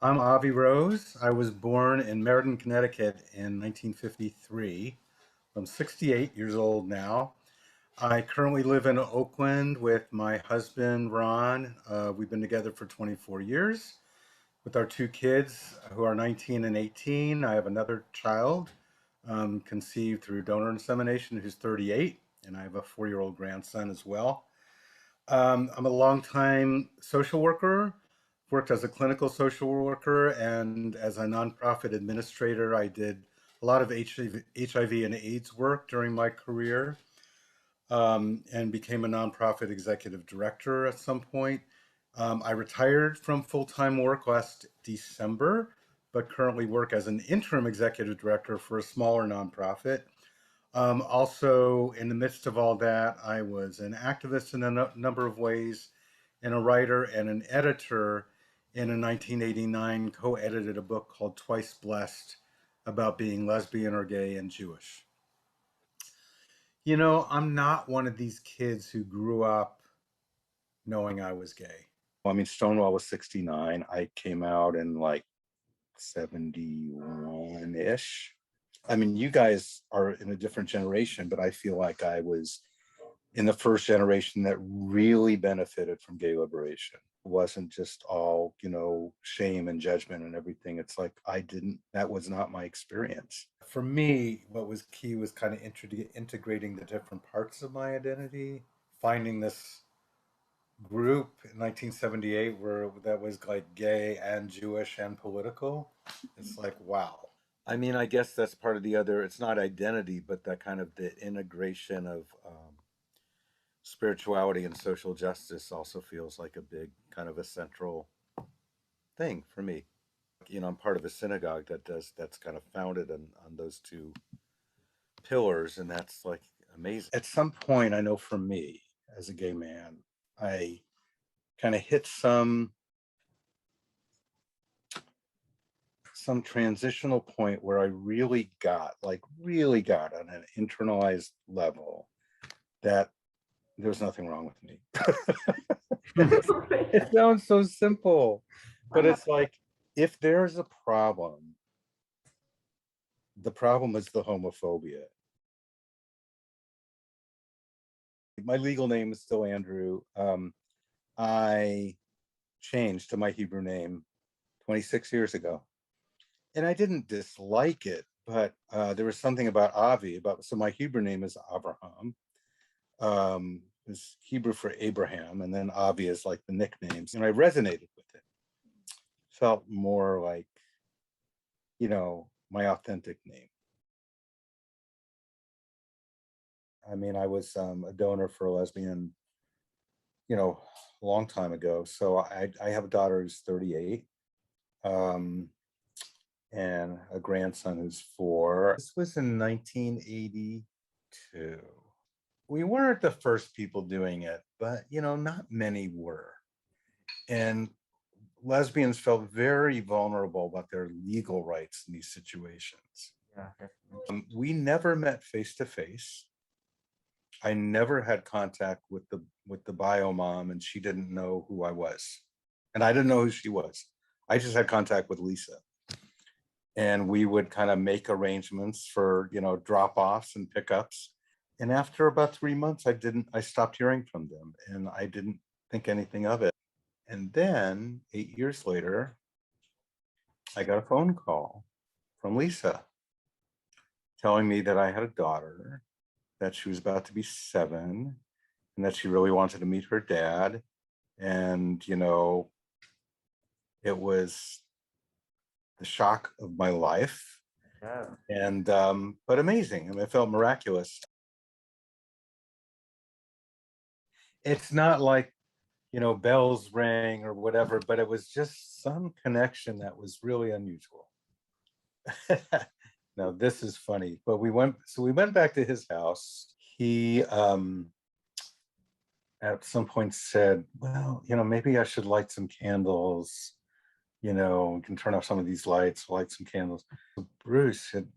I'm Avi Rose. I was born in Meriden, Connecticut in 1953. I'm 68 years old now. I currently live in Oakland with my husband, Ron. We've been together for 24 years with our two kids who are 19 and 18. I have another child conceived through donor insemination who's 38, and I have a 4-year-old grandson as well. I'm a longtime social worker, worked as a clinical social worker and as a nonprofit administrator. I did a lot of HIV and AIDS work during my career, and became a nonprofit executive director at some point. I retired from full time work last December, but currently work as an interim executive director for a smaller nonprofit. Also, in the midst of all that, I was an activist in a number of ways, and a writer and an editor. And in 1989, co edited a book called Twice Blessed about being lesbian or gay and Jewish. I'm not one of these kids who grew up knowing I was gay. I mean, Stonewall was 69. I came out in like 71 ish. I mean, you guys are in a different generation, but I feel like I was in the first generation that really benefited from gay liberation. It wasn't just all, shame and judgment and everything. It's like that was not my experience. For me, what was key was kind of integrating the different parts of my identity, finding this group in 1978 where that was like gay and Jewish and political. It's like, wow. I mean, I guess that's part of the other, it's not identity, but that kind of the integration of spirituality and social justice also feels like a big kind of a central thing for me. I'm part of a synagogue that's kind of founded on those two pillars, and that's like amazing. At some point, I know for me as a gay man, I kind of hit some transitional point where I really got on an internalized level that there's nothing wrong with me. It sounds so simple, but it's like, if there's a problem, the problem is the homophobia. My legal name is still Andrew. I changed to my Hebrew name 26 years ago, and I didn't dislike it, but there was something about Avi, so my Hebrew name is Abraham. Is Hebrew for Abraham, and then Avi is like the nicknames, and I resonated with it. Felt more like, my authentic name. I mean, I was a donor for a lesbian, a long time ago. So I have a daughter who's 38, and a grandson who's 4. This was in 1982. We weren't the first people doing it, but not many were. And lesbians felt very vulnerable about their legal rights in these situations. Yeah. We never met face to face. I never had contact with the bio mom, and she didn't know who I was, and I didn't know who she was. I just had contact with Lisa, and we would kind of make arrangements for drop-offs and pickups. And after about 3 months, I stopped hearing from them, and I didn't think anything of it. And then 8 years later, I got a phone call from Lisa telling me that I had a daughter, that she was about to be 7, and that she really wanted to meet her dad. And, it was the shock of my life. Yeah. And, but amazing. I mean, it felt miraculous. It's not like, bells rang or whatever, but it was just some connection that was really unusual. Now, this is funny, but we went back to his house. He, at some point said, well, maybe I should light some candles, we can turn off some of these lights, light some candles. So Bruce had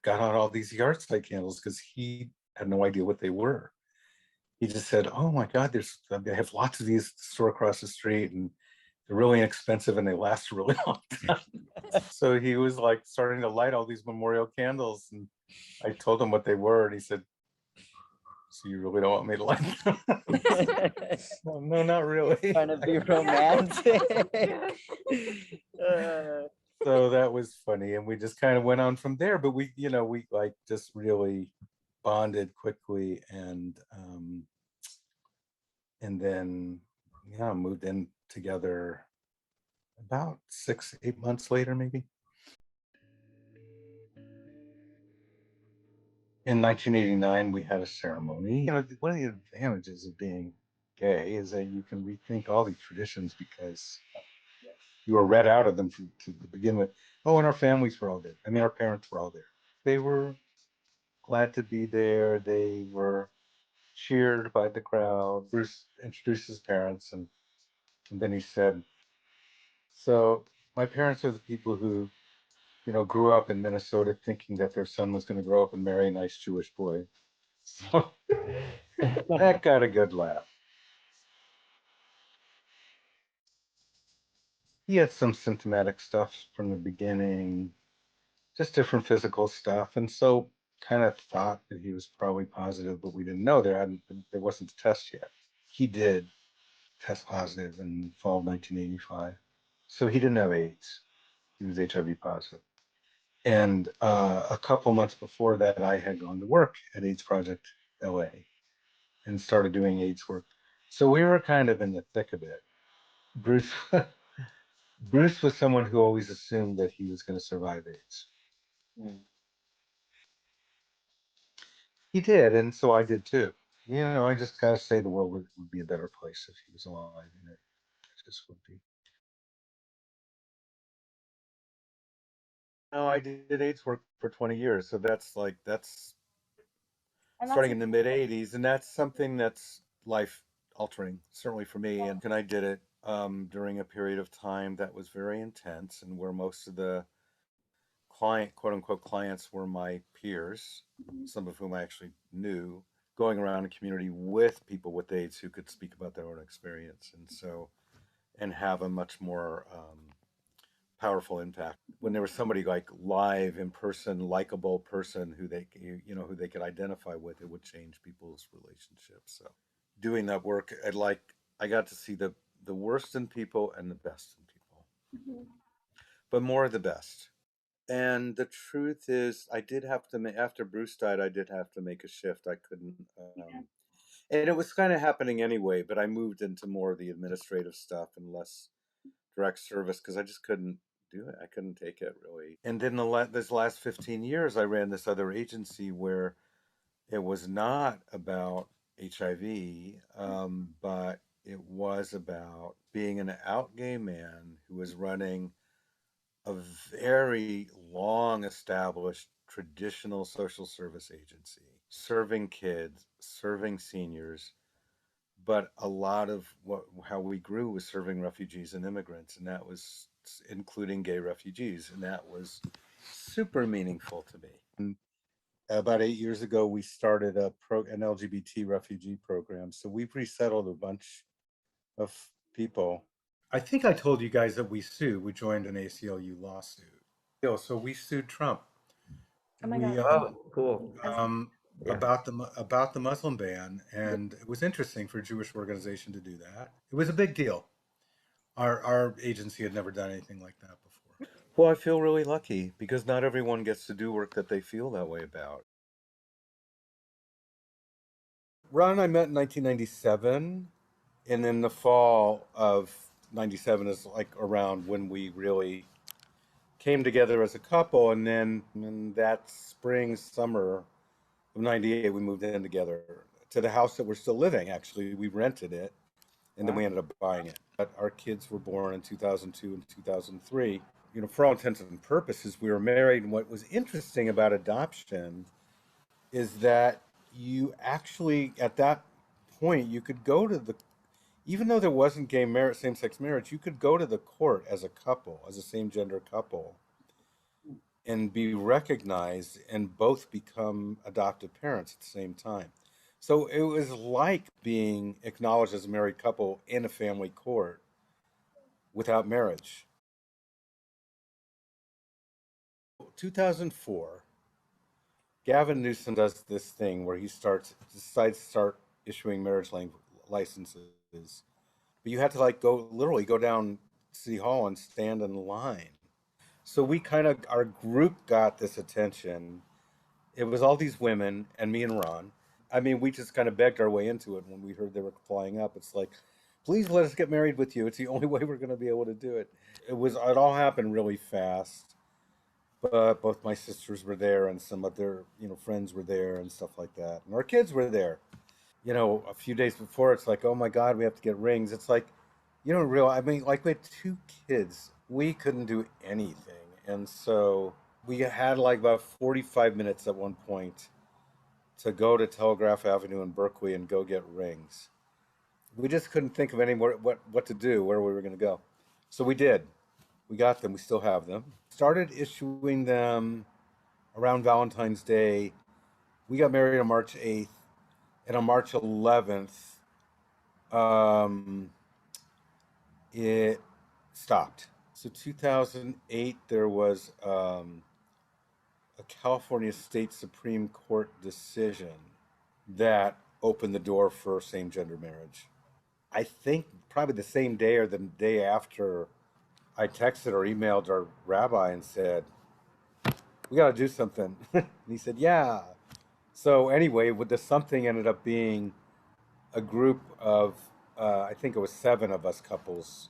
got out all these yard site candles because he had no idea what they were. He just said, oh my God, they have lots of these at the store across the street, and they're really inexpensive and they last a really long time. So he was like starting to light all these memorial candles, and I told him what they were, and he said, "So you really don't want me to light them?" No, no, not really. Trying to be romantic. So that was funny, and we just kind of went on from there. But we, we like just really bonded quickly, and then yeah, moved in together about 6, 8 months later, maybe. In 1989, we had a ceremony. One of the advantages of being gay is that you can rethink all these traditions because you were read out of them to begin with. Oh, and our families were all there. I mean, our parents were all there. They were glad to be there. They were cheered by the crowd. Bruce introduced his parents, and then he said, "So my parents are the people who, grew up in Minnesota thinking that their son was going to grow up and marry a nice Jewish boy." So that got a good laugh. He had some symptomatic stuff from the beginning, just different physical stuff, and so kind of thought that he was probably positive, but we didn't know there wasn't a test yet. He did test positive in fall of 1985, so he didn't have AIDS. He was HIV positive. And a couple months before that, I had gone to work at AIDS Project LA and started doing AIDS work. So we were kind of in the thick of it. Bruce Bruce was someone who always assumed that he was going to survive AIDS. Mm. He did, and so I did too. I just gotta say the world would be a better place if he was alive, and it just would be. No, I did AIDS work for 20 years, so that's And that's starting in the mid 80s, and that's something that's life altering, certainly for me. And I did it during a period of time that was very intense, and where most of the quote unquote clients were my peers, some of whom I actually knew, going around a community with people with AIDS who could speak about their own experience, and have a much more powerful impact. When there was somebody like live in person, likable person who they could identify with, it would change people's relationships. So doing that work, I got to see the worst in people and the best in people, Mhm. but more of the best. And the truth is, I did have to after Bruce died, I did have to make a shift. I couldn't, Yeah. and it was kind of happening anyway. But I moved into more of the administrative stuff and less direct service because I just couldn't do it. I couldn't take it really. And then this last 15 years, I ran this other agency where it was not about HIV, but it was about being an out gay man who was running a very long established traditional social service agency, serving kids, serving seniors, but a lot of how we grew was serving refugees and immigrants, and that was including gay refugees, and that was super meaningful to me. And about 8 years ago, we started an LGBT refugee program, so we've resettled a bunch of people. I think I told you guys that we sued. We joined an ACLU lawsuit. So we sued Trump. Oh my We God. Oh, cool. Yeah. about the Muslim ban, and it was interesting for a Jewish organization to do that. It was a big deal. Our agency had never done anything like that before. Well, I feel really lucky because not everyone gets to do work that they feel that way about. Ron and I met in 1997, and in the fall of 97 is like around when we really came together as a couple, and then in that spring, summer of 98, we moved in together to the house that we're still living. Actually, we rented it, and then we ended up buying it. But our kids were born in 2002 and 2003. For all intents and purposes, we were married. And what was interesting about adoption is that you actually, at that point, you could go to even though there wasn't gay marriage, same-sex marriage, you could go to the court as a couple, as a same-gender couple, and be recognized and both become adoptive parents at the same time. So it was like being acknowledged as a married couple in a family court. without marriage. 2004, Gavin Newsom does this thing where he decides to start issuing marriage licenses, but you had to like literally go down City Hall and stand in line. So we kind of our group got this attention. It was all these women and me and Ron. I mean, we just kind of begged our way into it when we heard they were flying up. It's like, please let us get married with you. It's the only way we're going to be able to do it. It all happened really fast. But both my sisters were there and some of their, friends were there and stuff like that. And our kids were there. A few days before, it's like, oh my God, we have to get rings. It's like, I mean, like we had two kids. We couldn't do anything. And so we had like about 45 minutes at one point to go to Telegraph Avenue in Berkeley and go get rings. We just couldn't think of any more what to do, where we were going to go. So we did. We got them. We still have them. Started issuing them around Valentine's Day. We got married on March 8th, and on March 11th, it stopped. So 2008, there was a California State Supreme Court decision that opened the door for same gender marriage. I think probably the same day or the day after, I texted or emailed our rabbi and said, we got to do something. And he said, yeah. So anyway, with the something ended up being a group of, I think it was 7 of us couples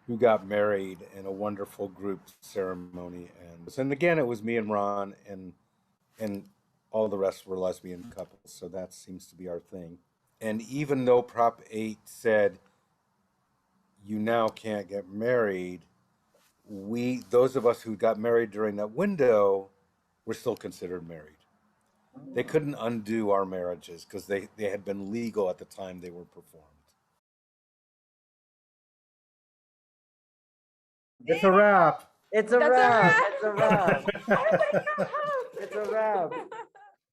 who got married in a wonderful group ceremony. And again, it was me and Ron, and all the rest were lesbian couples. So that seems to be our thing. And even though Prop 8 said you now can't get married, those of us who got married during that window were still considered married. They couldn't undo our marriages because they had been legal at the time they were performed. It's a wrap. It's a That's a wrap. wrap. It's a wrap. I was like, no. It's a wrap.